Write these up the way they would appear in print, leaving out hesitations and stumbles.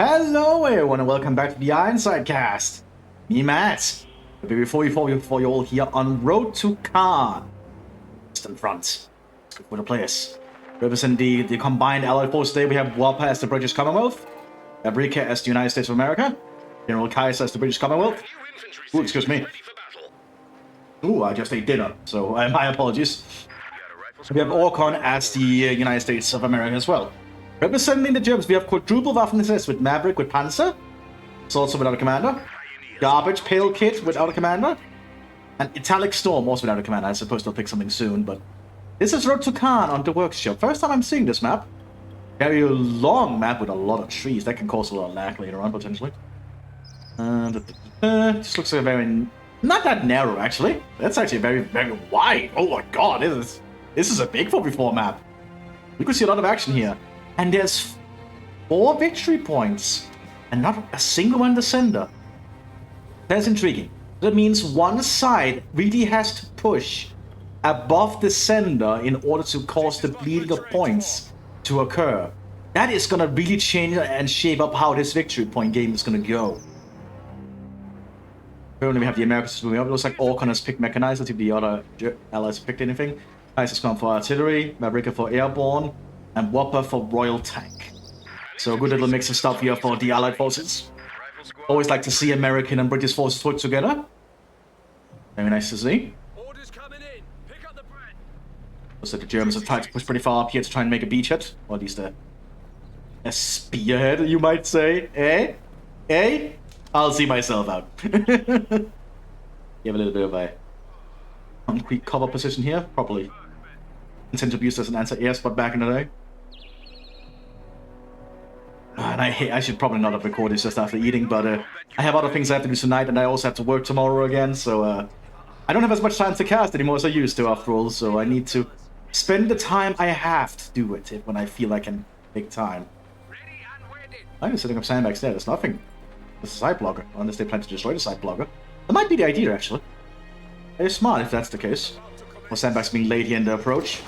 Hello everyone and welcome back to the Ironside cast. Me, Matt. But before you all here on Road to Khan. Western Front. Let's go for the players. Representing the combined allied force today, we have WAPA as the British Commonwealth, Abrika as the United States of America, General Kaiser as the British Commonwealth. Ooh, excuse me. Ooh, I just ate dinner, so my apologies. We have Orcon as the United States of America as well. Representing the Germans, we have Quadruple Waffen with Maverick with Panzer. It's also without a commander. Garbage Pail Kit without a commander. And Italic Storm also without a commander. I suppose they'll pick something soon, but... This is Road to Khan on the workshop. First time I'm seeing this map. Very long map with a lot of trees. That can cause a lot of lag later on, potentially. This looks like a very... Not that narrow, actually. That's actually very, very wide. Oh my god, this is a big 4v4 map. We could see a lot of action here. And there's 4 victory points. And not a single one in the center. That's intriguing. That means one side really has to push above the center in order to cause the bleeding of points to occur. That is going to really change and shape up how this victory point game is going to go. Currently we have the Americans moving up. It looks like Orcon has picked Mechanized. Let's see if the other allies picked anything. Kaiser's gone for Artillery, Mavrika for Airborne, and Whopper for Royal Tank. So a good little mix of stuff here for the allied forces. Always like to see American and British forces put together. Very nice to see. Looks like the Germans have tried to push pretty far up here to try and make a beachhead. Or at least a spearhead, you might say. Eh? Eh? I'll see myself out. You have a little bit of a concrete cover position here. Probably intended to be used as an anti-air spot back in the day. And I should probably not have recorded this just after eating, but I have other things I have to do tonight, and I also have to work tomorrow again, so I don't have as much time to cast anymore as I used to, after all, so I need to spend the time I have to do it when I feel I can take time. I'm setting up sandbags there, there's nothing. There's a side blocker, unless they plan to destroy the side blocker. That might be the idea, actually. It's smart if that's the case. More sandbags being laid here in the approach.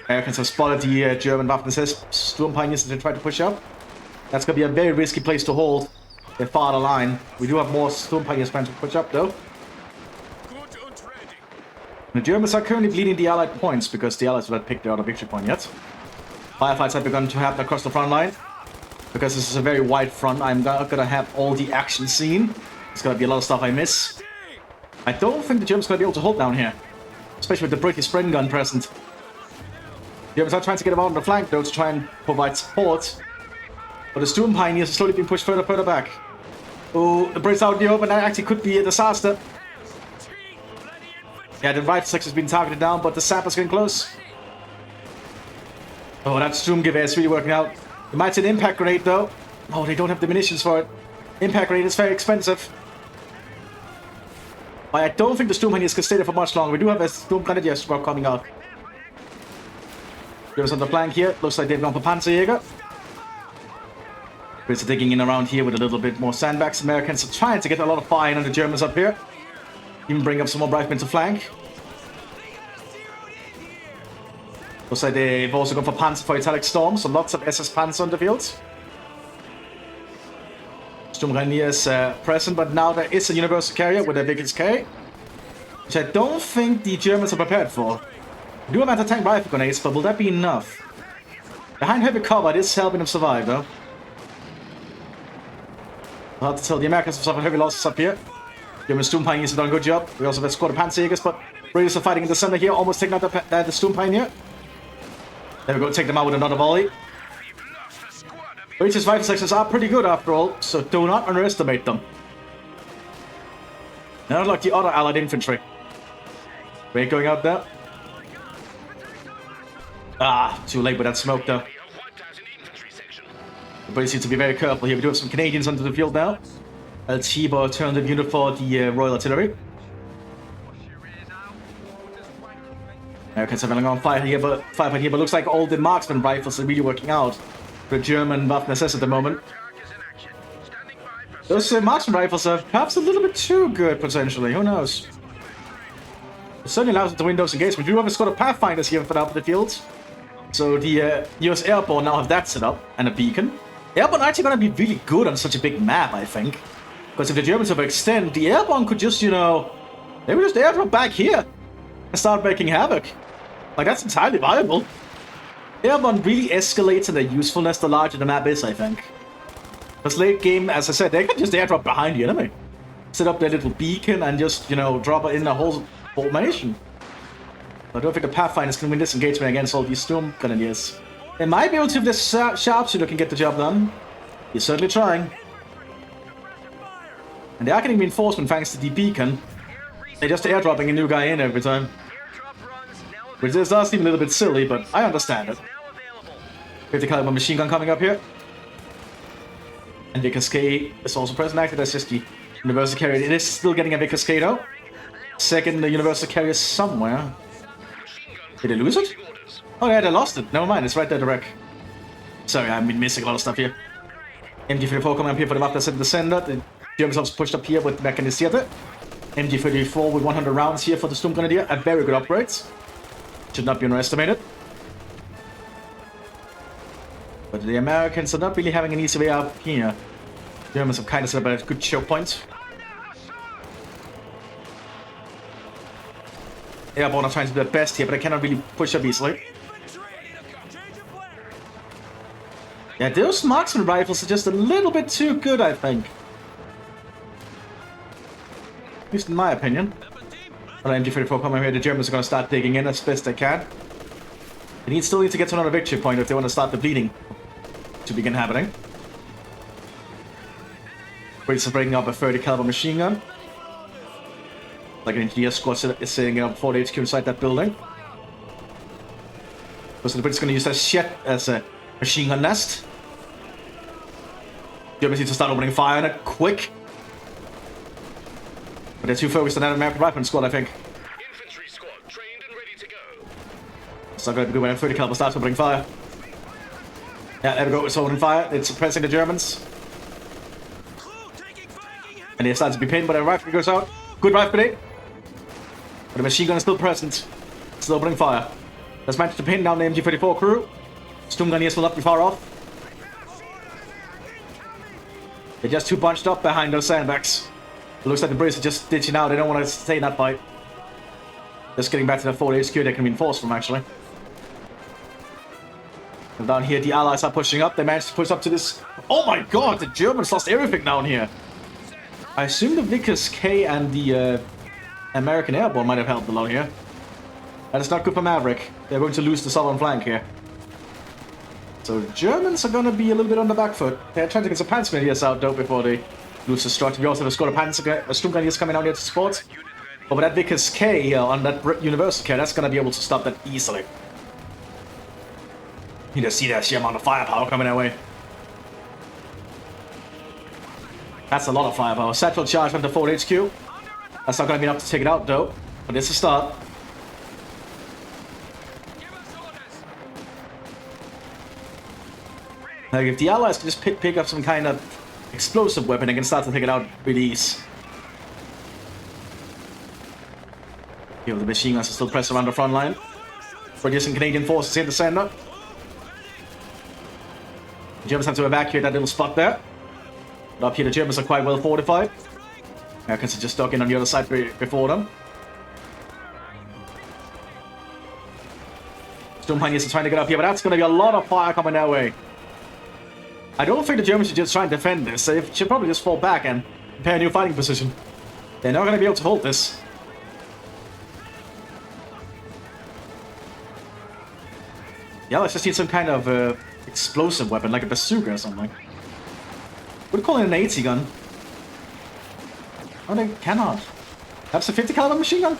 Americans have spotted the German Waffen Storm Pioneers as they try to push up. That's going to be a very risky place to hold. They're far the line. We do have more Storm Pioneers planned to push up, though. The Germans are currently bleeding the Allied points because the Allies have not picked their other victory point yet. Firefights have begun to happen across the front line. Because this is a very wide front, I'm not going to have all the action seen. There's going to be a lot of stuff I miss. I don't think the Germans are going to be able to hold down here. Especially with the British spring gun present. The Germans are trying to get them out on the flank, though, to try and provide support. But the Storm Pioneers are slowly being pushed further back. Oh, the Brits out in the open, that actually could be a disaster. Yeah, the rifle section has been targeted down, but the sapper's getting close. Oh, that Sturmgewehr is really working out. You might see an impact grenade, though. Oh, they don't have the munitions for it. Impact grenade is very expensive. But I don't think the Storm Pioneers can stay there for much longer. We do have a Storm Grenadier squad coming out. Germans on the flank here. Looks like they've gone for Panzerjäger. Brits are digging in around here with a little bit more sandbags. Americans are trying to get a lot of fire on the Germans up here. Even bring up some more Brightmen to flank. Looks like they've also gone for Panzer for Italic Storm, so lots of SS Panzer on the field. Sturmgrenadier is present, but now there is a Universal Carrier with a Vickers K, which I don't think the Germans are prepared for. We do have anti-tank rifle grenades, but will that be enough? Behind heavy cover, it is helping them survive, though. I'll have to tell the Americans have suffered heavy losses up here. German Storm Pioneers have done a good job. We also have a squad of Panzerjägers, but British are fighting in the center here, almost taking out the Storm Pioneer. There we go, take them out with another volley. British rifle sections are pretty good after all, so do not underestimate them. Not like the other allied infantry. We're going out there. Ah, too late with that smoke though. The British need to be very careful here. We do have some Canadians onto the field now. Altiba alternative unit for the Royal Artillery. Americans have been on fire here, but looks like all the marksman rifles are really working out for German Waffen SS at the moment. Those marksman rifles are perhaps a little bit too good, potentially. Who knows? It certainly allows them to win those engagements. We do have a squad of Pathfinders here for the field. So the US Airborne now have that set up, and a beacon. Airborne are actually gonna be really good on such a big map, I think. Because if the Germans overextend, the Airborne could just, you know, maybe just airdrop back here and start making havoc. Like, that's entirely viable. Airborne really escalates in their usefulness the larger the map is, I think. Because late game, as I said, they can just airdrop behind the enemy. Set up their little beacon and just, you know, drop it in the whole formation. I don't think the Pathfinders can win this engagement against all these Storm Grenadiers. They might be able to if this sharpshooter can get the job done. He's certainly trying. And they are getting reinforcement thanks to the beacon. They're just airdropping a new guy in every time. Which does seem a little bit silly, but I understand it. 50 caliber machine gun coming up here. And Vickers K is also present. Actually, that's just the Universal Carrier. It is still getting a Vickers K though. Second, the Universal Carrier somewhere. Did they lose it? Oh yeah, they lost it. Never mind, it's right there, the wreck. Sorry, I've been missing a lot of stuff here. MG34 coming up here for the Mthis in the center. The Germans have pushed up here with Mechanisierte. MG34 with 100 rounds here for the Sturm Grenadier. A very good upgrade. Should not be underestimated. But the Americans are not really having an easy way out here. The Germans have kind of set up a good choke point. Airborne are trying to do their best here, but they cannot really push up easily. Yeah, those marksman rifles are just a little bit too good, I think. At least in my opinion. But MG34 coming here, the Germans are going to start digging in as best they can. They still need to get to another victory point if they want to start the bleeding to begin happening. Brits are bringing up a 30 caliber machine gun. Like an engineer squad is sitting up for the HQ inside that building. So the Brits are going to use that shit as a machine gun nest. Germans need to start opening fire on it quick. But they're too focused on that American Rifleman squad, I think. Infantry squad trained and ready to go. It's not going to be good when 30 caliber starts opening fire. Yeah, there we go, it's opening fire. It's suppressing the Germans. And they start to be pinned, but their rifle goes out. Good rifle grenade. But the machine gun is still present. Still opening fire. Let's manage to pin down the MG34 crew. Sturm Grenadiers will not be far off. They're just too bunched up behind those sandbags. It looks like the Brits are just ditching out. They don't want to stay in that fight. Just getting back to the 4 HQ they can reinforce from, actually. And down here, the Allies are pushing up. They managed to push up to this... Oh my god, the Germans lost everything down here. I assume the Vickers K and the American Airborne might have helped along here. That is not good for Maverick. They're going to lose the southern flank here. So the Germans are going to be a little bit on the back foot. They're trying to get some Panzergrenadiers out though before they lose the structure. We also have a squad of Sturm Grenadiers coming out here to support. But with that Vickers K on that Universal K, that's going to be able to stop that easily. You just see that sheer amount of firepower coming our way. That's a lot of firepower. Satchel charge from the 4 HQ. That's not going to be enough to take it out though. But it's a start. Like if the Allies can just pick up some kind of explosive weapon, they can start to take it out with ease. Here, the machine guns are still pressed around the front line. Producing Canadian forces here in the center. The Germans have to evacuate that little spot there. But up here, the Germans are quite well fortified. Americans are just stuck in on the other side before them. Sturm Grenadiers are trying to get up here, but that's going to be a lot of fire coming their way. I don't think the Germans should just try and defend this. They should probably just fall back and prepare a new fighting position. They're not going to be able to hold this. Yeah, let's just need some kind of explosive weapon, like a bazooka or something. We'd call it an 80 gun. Oh, they cannot. That's a 50 caliber machine gun?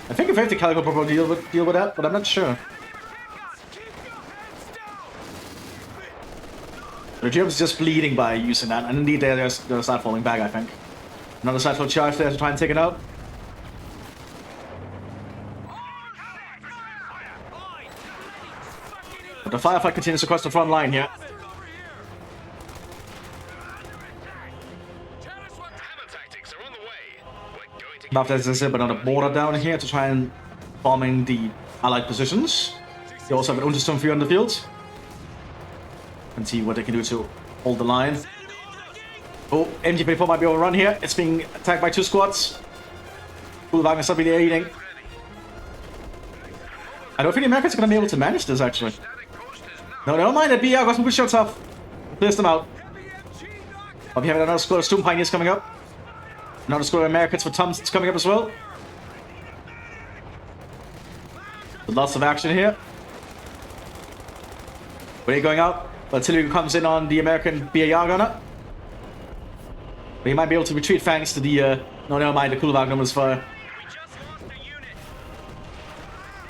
I think a 50 caliber will probably deal with that, but I'm not sure. The Germans are just bleeding by using that, and indeed they're going to start falling back, I think. Another satchel charge there to try and take it out. But the firefight continues across the front line here. Mthis, as I said, but on the border down here to try and bombing the Allied positions. They also have an Untersturmführer in the field. and see what they can do to hold the line. Oh, MG34 might be overrun here. It's being attacked by 2 squads. Wagner's not really aiding. I don't think the Americans are going to be able to manage this, actually. No, never mind. That BR got some good shots off. Clears them out. But we have another squad of Storm Pioneers coming up. Another squad of Americans for Thompson's coming up as well. Lots of action here. Where are you going out? Artillery comes in on the American BAR gunner. But he might be able to retreat thanks to the... no, never mind. The Kulwagner was fire.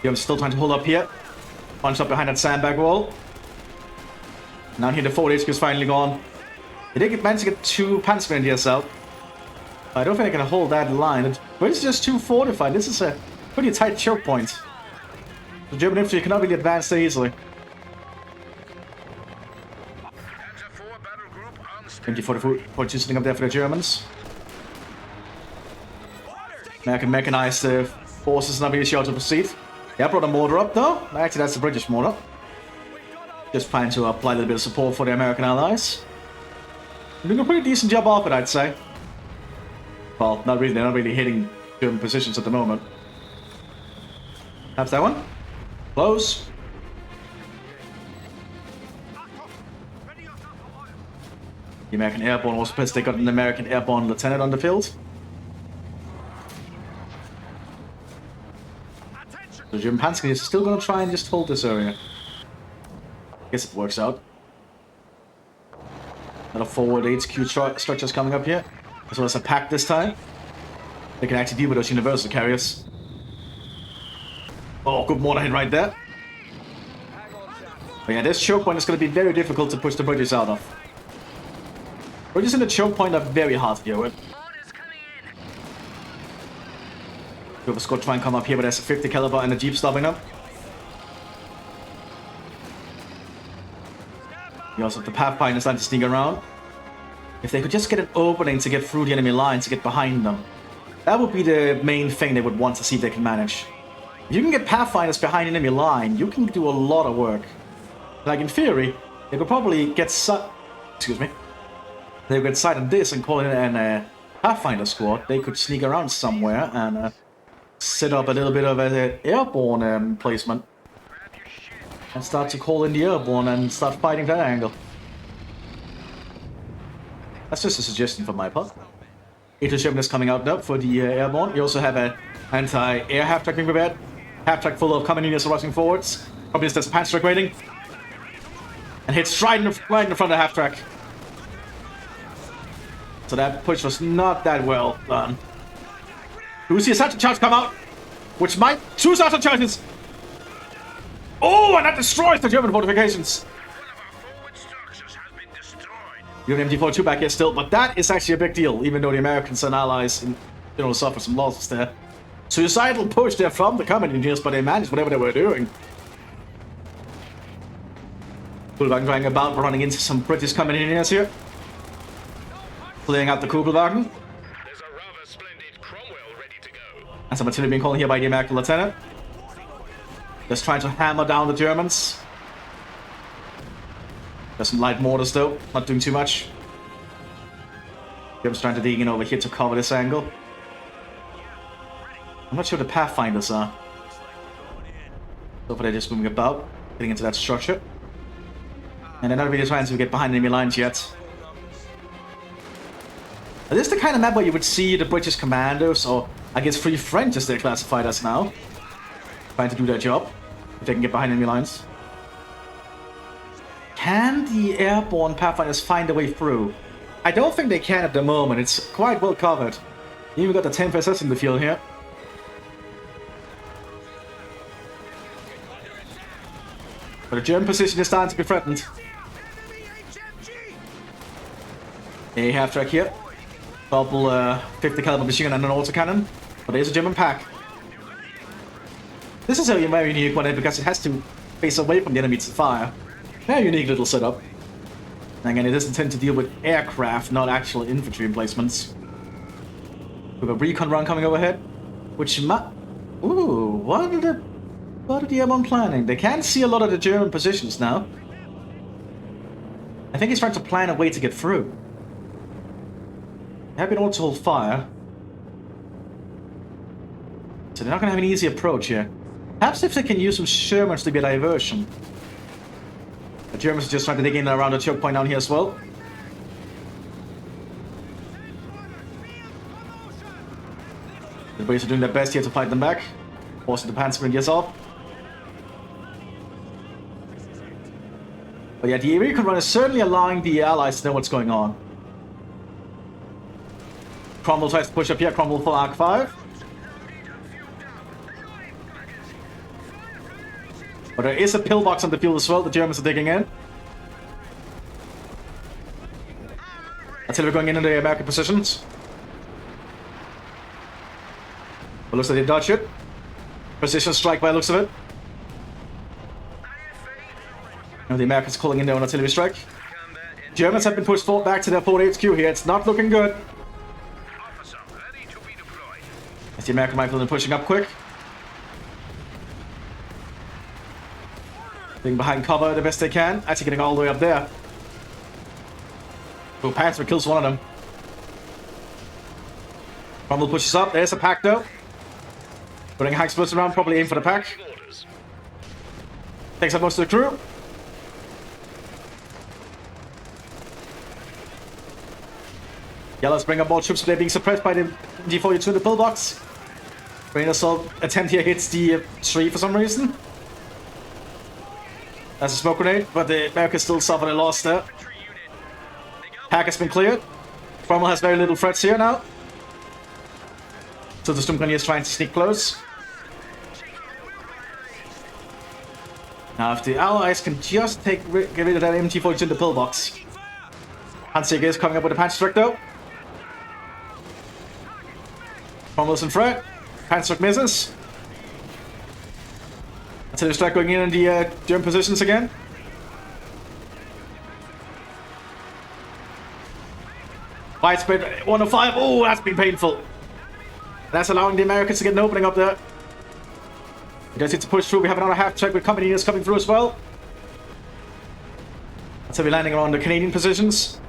I'm still trying to hold up here. Punch up behind that sandbag wall. Now here the 4 HQ is finally gone. They did manage to get 2 Panzergrenadiers out. I don't think they can hold that line. But it's just too fortified. This is a pretty tight choke point. The German infantry cannot really advance that easily. 2044 sitting up there for the Germans. American mechanized forces not really sure to proceed. Yeah, brought a mortar up though. Actually, that's the British mortar. Just trying to apply a little bit of support for the American allies. Doing a pretty decent job off it, I'd say. Well, not really. They're not really hitting German positions at the moment. That's that one. Close. The American Airborne also pissed. They got an American Airborne lieutenant on the field. The German Panzer is still going to try and just hold this area. Guess it works out. Another forward HQ structures coming up here. As well as a pack this time. They can actually deal with those universal carriers. Oh, good mortar hit right there. But yeah, this choke point is going to be very difficult to push the British out of. British in the choke point are very hard to deal with. We have a squad try and come up here, but there's a 50 caliber and a jeep stopping them. We also have the Pathfinder starting to sneak around. If they could just get an opening to get through the enemy lines, to get behind them, that would be the main thing they would want to see if they can manage. If you can get Pathfinders behind enemy line, you can do a lot of work. Like in theory, they could probably get excuse me. They could get sight on this and call in an Pathfinder squad. They could sneak around somewhere and set up a little bit of an airborne placement. And start to call in the airborne and start fighting that angle. That's just a suggestion from my part. German is coming out now for the airborne. You also have an anti-air half-track being prepared. Half-track full of common units rushing forwards. Probably just Panzer waiting. And hits right in front of the half-track. So that push was not that well done. Do we see a sergeant charge come out? Which might... 2 sergeant charges! Oh, and that destroys the German fortifications! You have MG42 back here still, but that is actually a big deal, even though the Americans and allies in general suffer some losses there. Suicidal push there from the common engineers, but they managed whatever they were doing. Kugelwagen going about, running into some British common engineers here. Playing out the Kugelwagen. There's a rather splendid Cromwell ready to go. And some artillery being called here by the American lieutenant. Just trying to hammer down the Germans. There's some light mortars though, not doing too much. Germans trying to dig in over here to cover this angle. I'm not sure the Pathfinders are. So far they're just moving about, getting into that structure. And they're not really trying to get behind enemy lines yet. This is the kind of map where you would see the British commandos, or I guess Free French as they're classified as now, trying to do their job, if they can get behind enemy lines. Can the airborne Pathfinders find a way through? I don't think they can at the moment, it's quite well covered. You even got the 10th SS in the field here. But the German position is starting to be threatened. A half-track here. Double 50 caliber machine gun and an autocannon. But there's a German pack. This is a very unique one because it has to face away from the enemy to fire. Very unique little setup. And again, it doesn't tend to deal with aircraft, not actual infantry emplacements. We have a recon run coming overhead, which might... Ooh, what are the airborne planning? They can't see a lot of the German positions now. I think he's trying to plan a way to get through. They have been able to hold fire. So they're not going to have an easy approach here. Perhaps if they can use some Shermans to be a diversion. The Germans are just trying to dig in around the choke point down here as well. The Brits are doing their best here to fight them back. Forcing the Panzer off. But yeah, the recon run is certainly allowing the Allies to know what's going on. Cromwell tries to push up here. Cromwell for Arc 5. But there is a pillbox on the field as well. The Germans are digging in. Until we're going into the American positions. But looks like they dodge it. Precision strike by the looks of it. Now the Americans calling in their own artillery strike. Germans have been pushed back to their forward HQ here. It's not looking good. As the American riflemen pushing up quick. Being behind cover the best they can. Actually getting all the way up there. Oh, Panzer kills one of them. Cromwell pushes up. There's a pack though. Putting high explosives around, probably aim for the pack. Takes out most of the crew. Yeah, let's bring up more troops, but they're being suppressed by the D42 in the pillbox. Rain assault attempt here hits the tree for some reason. That's a smoke grenade, but the Americans still suffered a loss there. Pack has been cleared. Cromwell has very little threats here now. So the Sturmgrenadier is trying to sneak close. Now if the Allies can just get rid of that MT-42 in the pillbox. SEGA is coming up with a Panzer strike though. Cromwell's in threat. Panzer strike misses. Artillery strike going in the German positions again. Widespread 105. Oh, that's been painful. That's allowing the Americans to get an opening up there. We just need to push through. We have another half track with company units coming through as well. So we're landing around the Canadian positions.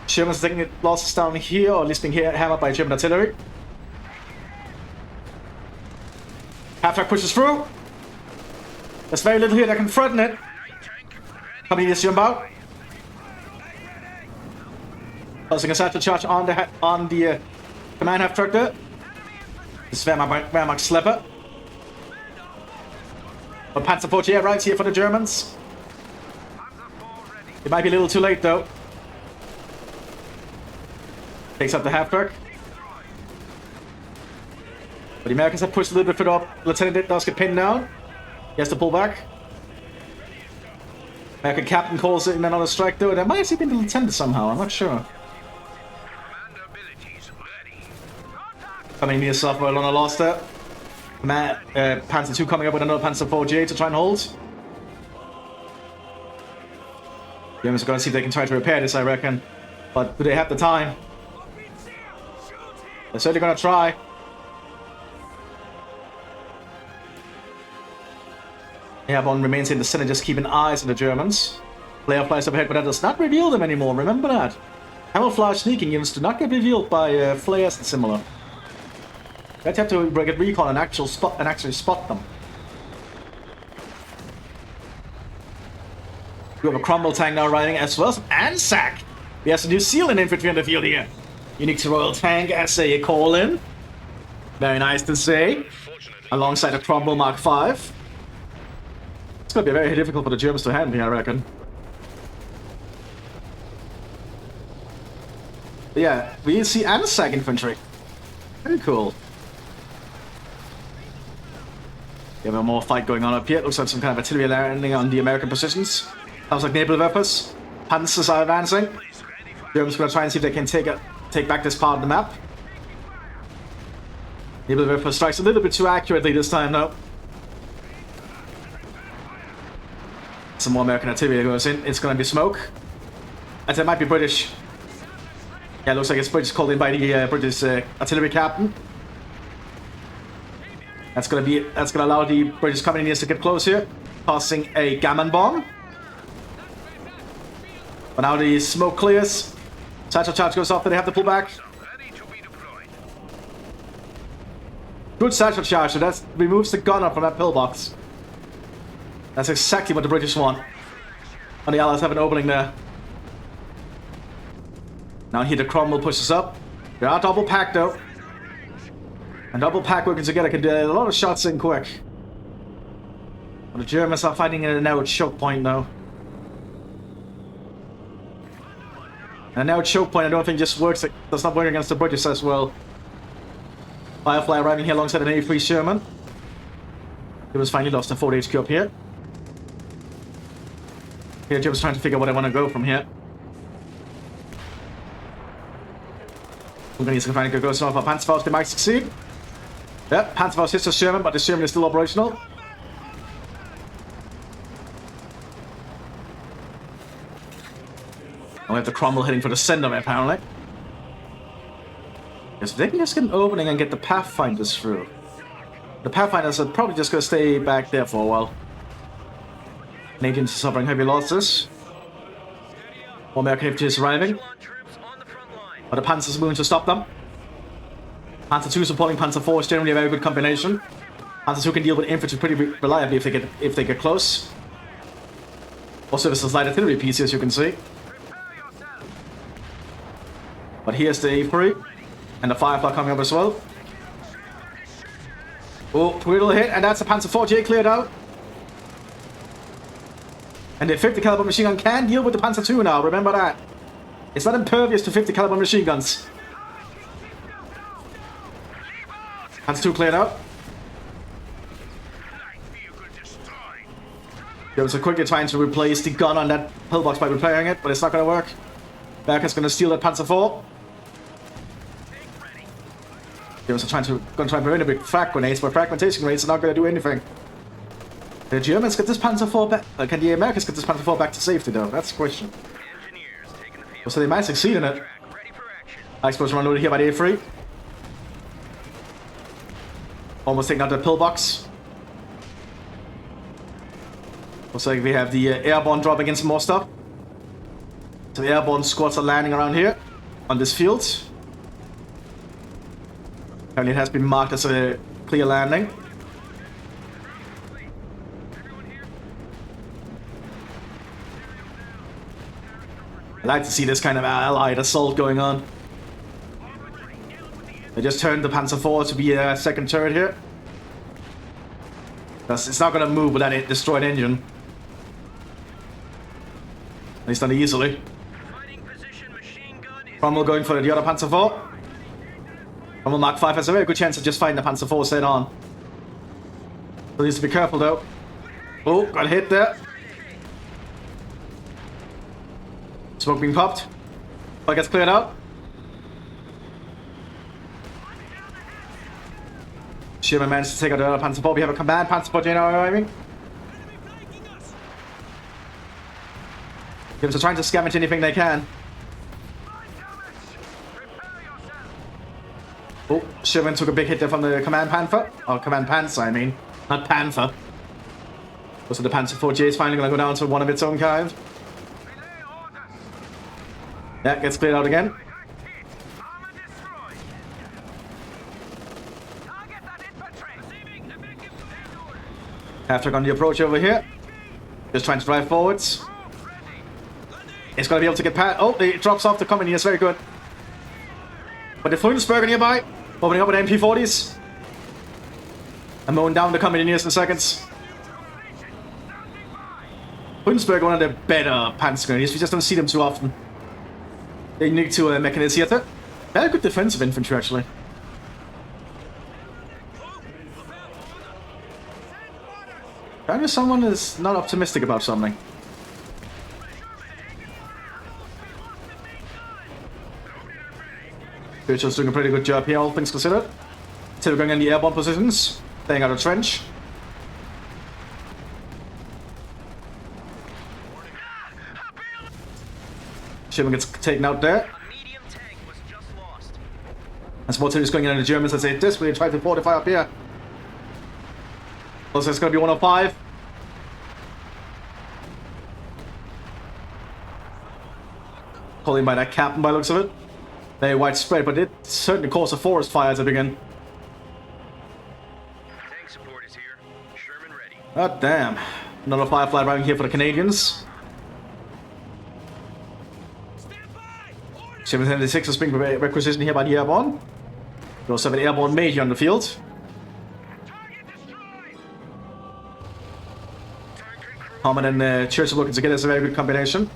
Germans taking losses down here, or at least being hammered by German artillery. Half track pushes through. There's very little here that can threaten it. Company units jump out. Causing a satchel charge on the command half track there. This is Wehrmacht Schlepper. But Panzer IV, yeah, right here for the Germans. It might be a little too late though. Takes up the half track. But the Americans have pushed a little bit further up. Lieutenant does get pinned down. He has to pull back. American captain calls in another strike though. That might have been the lieutenant somehow, I'm not sure. Coming near Southwell on a loss there. Panzer II coming up with another Panzer IV to try and hold. Germans are going to see if they can try to repair this, I reckon. But do they have the time? They're certainly going to try. Airborne remains in the center, just keeping eyes on the Germans. Flare flies overhead, but that does not reveal them anymore, remember that. Camouflage sneaking units do not get revealed by flares and similar. You have to get recon and actually spot them. We have a Cromwell tank now riding as well as Anzac. We have some New Zealand infantry on the field here. Unique to Royal Tank as they call in. Very nice to say. Alongside a Cromwell Mark V. It's going to be very difficult for the Germans to handle here, I reckon. But yeah, we see Anzac infantry. Very cool. We have a more fight going on up here. It looks like some kind of artillery landing on the American positions. Sounds like Nebelwerfers. Panzers are advancing. Germans going to try and see if they can take back this part of the map. Nebelwerfer strikes a little bit too accurately this time, though. Some more American artillery goes in. It's going to be smoke. And it might be British. Yeah, it looks like it's British called in by the British artillery captain. That's gonna allow the British company to get close here, tossing a gammon bomb. But now the smoke clears. Satchel charge goes off, then they have to pull back. Ready to be deployed. Good satchel charge, so that removes the gunner from that pillbox. That's exactly what the British want. And the Allies have an opening there. Now here the Cromwell pushes up. They are double packed though. And double pack working together can do a lot of shots in quick. But the Germans are fighting in a narrow choke point now. And a narrow choke point I don't think just works, it does not work against the British as well. Firefly arriving here alongside an A3 Sherman. He was finally lost in 4 HQ up here. Here Jim's trying to figure out where I want to go from here. He's going to go south for Panzerfaust, they might succeed. Yep, Panzerfaust hits the Sherman, but the Sherman is still operational. And we have the Cromwell heading for the center, apparently. Because they can just get an opening and get the Pathfinders through. The Pathfinders are probably just going to stay back there for a while. Canadians are suffering heavy losses. More American infantry is arriving. But the Panzers are moving to stop them. Panzer II supporting Panzer IV is generally a very good combination. Panzer II can deal with infantry pretty reliably if they get close. Also, this is light artillery piece, as you can see. But here's the A3 and the Firefly coming up as well. Oh, brutal hit, and that's the Panzer IV cleared out. And the 50 caliber machine gun can deal with the Panzer II now. Remember that. It's not impervious to 50 caliber machine guns. Panzer II cleared out. There was a quickly trying to replace the gun on that pillbox by repairing it, but it's not going to work. America's going to steal that Panzer IV. They was trying to prevent it with frag grenades, but fragmentation grenades are not going to do anything. The Germans get this Panzer IV back. Can the Americans get this Panzer IV back to safety, though? That's the question. So they might succeed in it. I suppose we're unloaded here by the A3. Almost taking out the pillbox. Looks like we have the airborne dropping in some more stuff. So the airborne squads are landing around here on this field. Apparently it has been marked as a clear landing. I like to see this kind of allied assault going on. They just turned the Panzer IV to be a second turret here. It's not going to move with that destroyed engine. At least not easily. Cromwell going for the other Panzer IV. Cromwell Mark V has a very good chance of just fighting the Panzer IV set on. So needs to be careful though. Oh, got hit there. Smoke being popped. But gets cleared out. Sherman managed to take out the other Panzer IV. We have a command Panzer IV now arriving. Gibbs are trying to scavenge anything they can. Oh, Sherman took a big hit there from the command Panther. Or command Panzer, I mean. Not Panther. So the Panzer IV is finally going to go down to one of its own kind. Yeah, gets cleared out again. After on the approach over here. Just trying to drive forwards. It's going to be able to get past. Oh, it drops off the company. That's very good. But the Frundsberger nearby. Opening up with MP40s. And mowing down the company in seconds. Frundsberger, one of the better Panzer grenadiers. We just don't see them too often. They need to mechanisiert it. Very good defensive infantry, actually. Apparently someone is not optimistic about something. Churchill's doing a pretty good job here, all things considered. Still going in the airborne positions, staying out of trench. Sherman gets taken out there. And some artillery is going in on the Germans as they desperately try to fortify up here. Also, it's going to be 105. calling by that captain by the looks of it. Very widespread, but it certainly caused a forest fire to begin. Tank support is here. Sherman ready. Oh, damn. Another Firefly arriving here for the Canadians. 776 is being requisitioned here by the airborne. We also have an airborne major on the field. Harmon and Churchill looking together is a very good combination.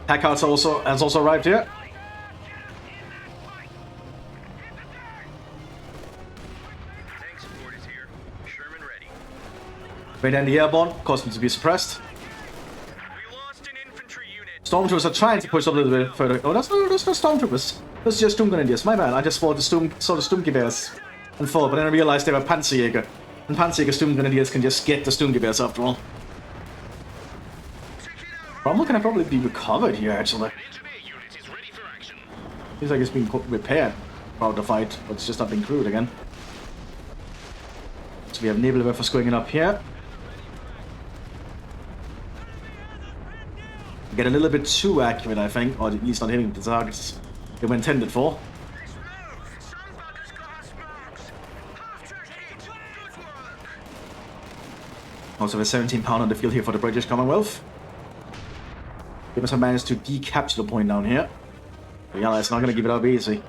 Packard has also arrived here. Tank support is here. Sherman ready. Right then the airborne, caused them to be suppressed. We lost an infantry unit. Stormtroopers are trying to push up a little bit further. Oh, that's no Stormtroopers. That's just Sturmgrenadiers. My bad. I just saw the Sturmgewehren and fall, but then I realized they were Panzerjäger. And Panzerjäger Sturmgrenadiers can just get the Sturmgewehren after all. Rommel can probably be recovered here, actually. Engineer unit is ready for action. Seems like it's being repaired throughout the fight, but it's just not being crewed again. So we have naval weapons going up here. Get a little bit too accurate, I think, or at least not hitting the targets they were intended for. Also a 17-pounder on the field here for the British Commonwealth. They must have managed to decapture the point down here. The Allies not going to give it up easy.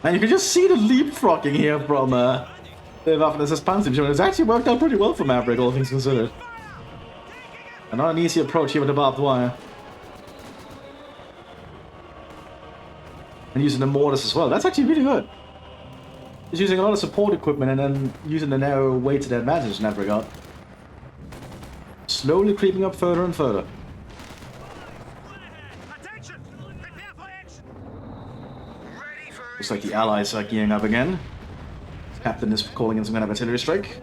And you can just see the leapfrogging here from the Waffen-SS Panzer. It's actually worked out pretty well for Maverick, all things considered. And not an easy approach here with the barbed wire. And using the mortars as well. That's actually really good. He's using a lot of support equipment and then using the narrow way to their advantage in that regard. Slowly creeping up further and further. Looks like the Allies are gearing up again. Captain is calling in some kind of artillery strike.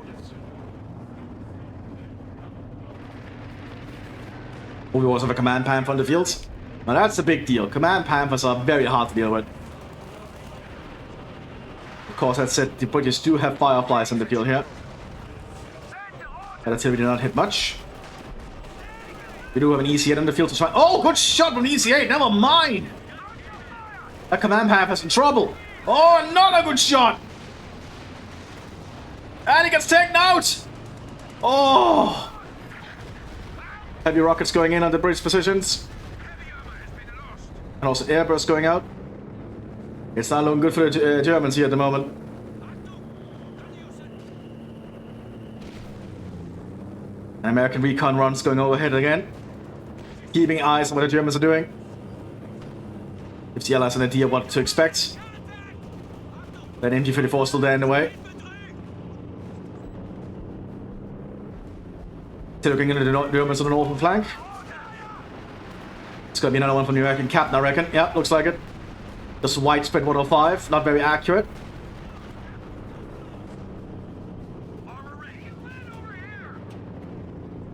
We also have a command panther on the field. Now that's a big deal. Command panthers are very hard to deal with. Of course, that said, the British do have fireflies on the field here. That artillery did not hit much. We do have an EC8 on the field to try. Oh, good shot from EC8. Never mind. That command panther's in trouble. Oh, another good shot. And he gets taken out. Oh. Heavy rockets going in on the British positions. And also airbursts going out. It's not looking good for the Germans here at the moment. An American recon runs going overhead again. Keeping eyes on what the Germans are doing. Gives the Allies an idea of what to expect. That MG-34 is still there in the way. Still looking into the Germans on the northern flank. It's gonna be another one from the American captain, I reckon. Yeah, looks like it. Just widespread 105, not very accurate.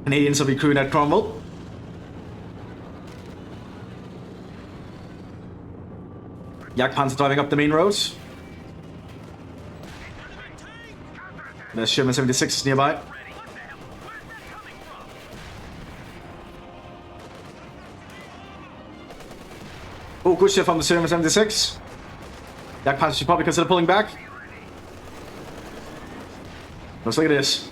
Canadians will be crewing at Cromwell. Jagdpanzer driving up the main roads. There's Sherman 76 nearby. Oh, good shot from the Sherman 76. Jagdpanzer should probably consider pulling back. Let's look at this.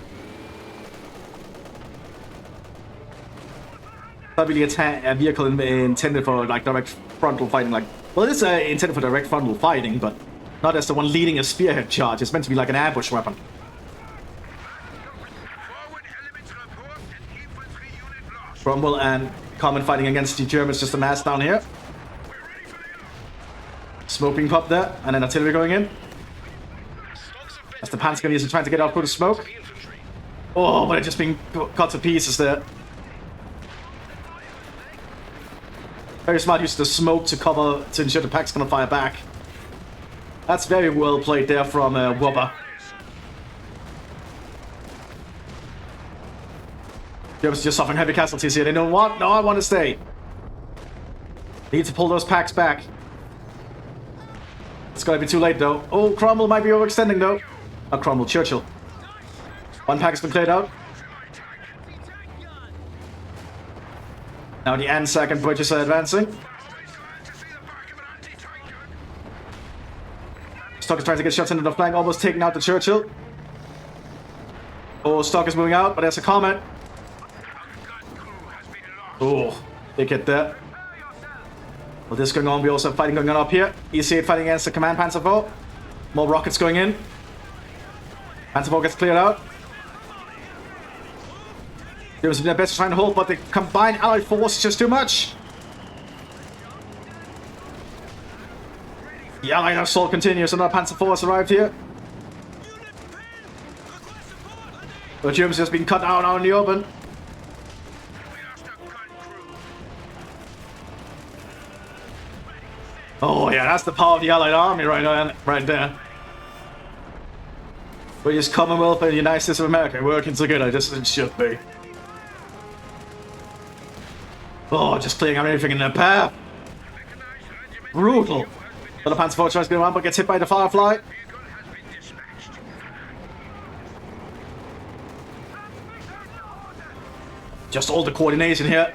Probably a vehicle intended for like direct frontal fighting. Like, well, it is intended for direct frontal fighting, but not as the one leading a spearhead charge. It's meant to be like an ambush weapon. Cromwell and Common fighting against the Germans, just a mass down here. Smoke being popped there, and then artillery going in. As the Panzergrenadiers are trying to get out through the smoke. Oh, but it's just being cut to pieces there. Very smart use of the smoke to cover, to ensure the pack's gonna fire back. That's very well played there from Wobber. Germans just suffering heavy casualties here. They know what? No, I want to stay. They need to pull those packs back. It's gonna be too late though. Oh, Cromwell might be overextending though. Not Cromwell, Churchill. One pack has been cleared out. Now the Anzac and British are advancing. Stock is trying to get shots into the flank, almost taking out the Churchill. Oh, Stock is moving out, but there's a Comet. Oh, big hit there. Well, this is going on. We also have fighting going on up here. EC8 fighting against the Command Panzer IV. More rockets going in. Panzer IV gets cleared out. Germans have been their best trying to hold, but the combined allied force is just too much. The allied assault continues. Another Panzer IV has arrived here. The Germans just been cut out in the open. Oh yeah, that's the power of the Allied Army right there. British Commonwealth and the United States of America working together just as it should be. Oh, just clearing out everything in their path. Brutal. But the Panzer IV tries to get around, but gets hit by the Firefly. Just all the coordination here.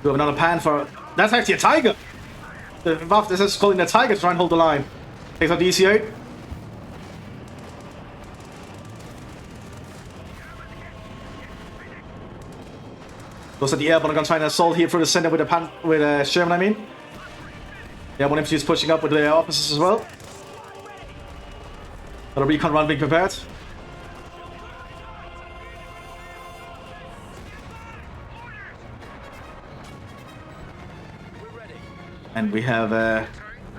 We have another Panther. That's actually a Tiger. The Mthis is calling the Tiger to try and hold the line. Takes out DC8. Looks like the airborne are going to try and assault here through the center with Sherman, I mean. The airborne infantry is pushing up with their officers as well. Got a recon run being prepared. And we have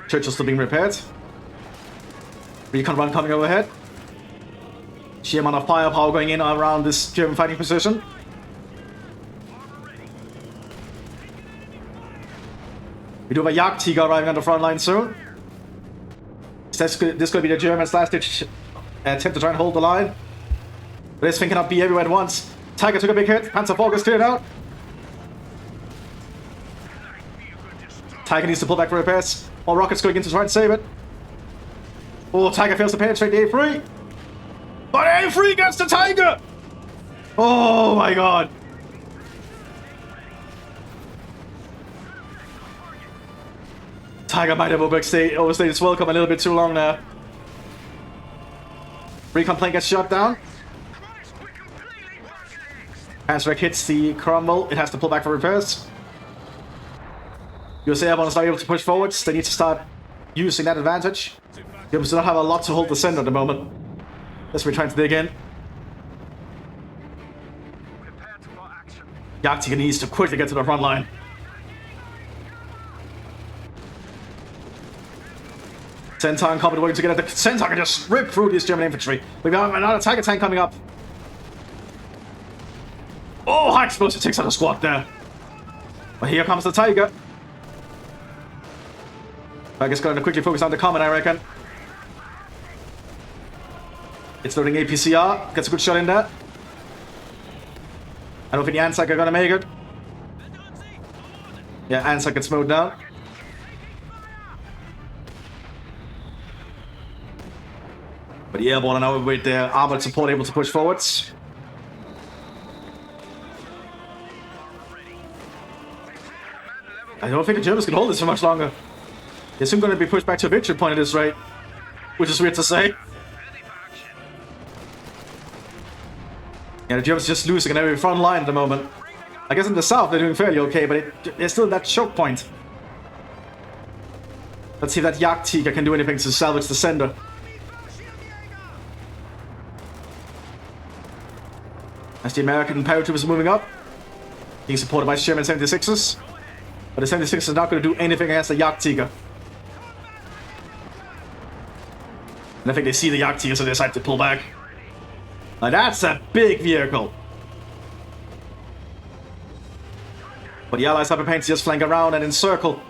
Churchill still being repaired. Recon run coming overhead. Sheer amount of firepower going in around this German fighting position. We do have a Jagdtiger arriving on the front line soon. This could be the Germans' last-ditch attempt to try and hold the line. But this thing cannot be everywhere at once. Tiger took a big hit. Panzer IV gets cleared out. Tiger needs to pull back for repairs. All rockets going in to try and save it. Oh, Tiger fails to penetrate the A3. But A3 gets the Tiger! Oh my god. Tiger might have overstayed its welcome a little bit too long now. Recon plane gets shot down. Panzer hits the Cromwell. It has to pull back for repairs. USA Airborne is not able to push forwards. They need to start using that advantage. Germans do not have a lot to hold the center at the moment. As we're trying to dig in. Jagdtiger needs to quickly get to the front line. Centaur and Comet working together. The Centaur can just rip through this German infantry. We've got another Tiger tank coming up. Oh, high explosive takes out a squad there. But here comes the Tiger. I guess going to quickly focus on the Comet, I reckon. It's loading APCR. Gets a good shot in there. I don't think the Anzac are going to make it. Yeah, Anzac gets mowed down. But the airborne are now with their armored support able to push forwards. I don't think the Germans can hold this for much longer. They're soon going to be pushed back to a victory point at this rate. Which is weird to say. Yeah, the Germans are just losing in every front line at the moment. I guess in the south they're doing fairly okay, but they're still at that choke point. Let's see if that Jagdtiger can do anything to salvage the center. As the American paratroopers is moving up, being supported by Sherman 76s. But the 76s are not going to do anything against the Jagdtiger. And I think they see the Jagdtiger, so they decide to pull back. Now that's a big vehicle. But the Allies have a pain to just flank around and encircle.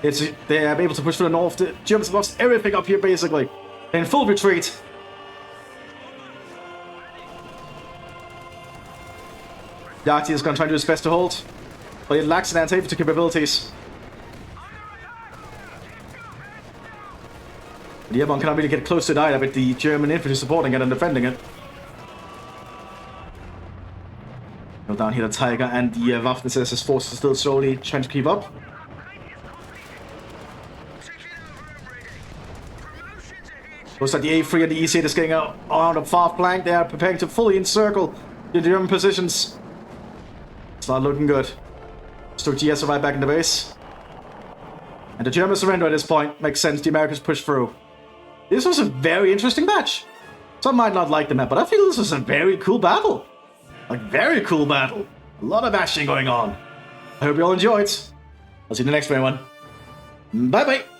They're able to push through the north. The Germans have lost everything up here, basically. They're in full retreat. Jagdtiger is going to try and do his best to hold. But it lacks in anti-infantry capabilities. The airborne cannot really get close to it either with the German infantry supporting it and defending it. Go down here, the Tiger and the Waffen-SS forces are still slowly trying to keep up. Looks like the A3 and the E8 is getting out on the far flank. They are preparing to fully encircle the German positions. It's not looking good. Stuck GS are right back in the base. And the Germans surrender at this point. Makes sense, the Americans push through. This was a very interesting match. Some might not like the map, but I feel this was a very cool battle. Like, very cool battle. A lot of action going on. I hope you all enjoyed. I'll see you in the next one. Bye-bye.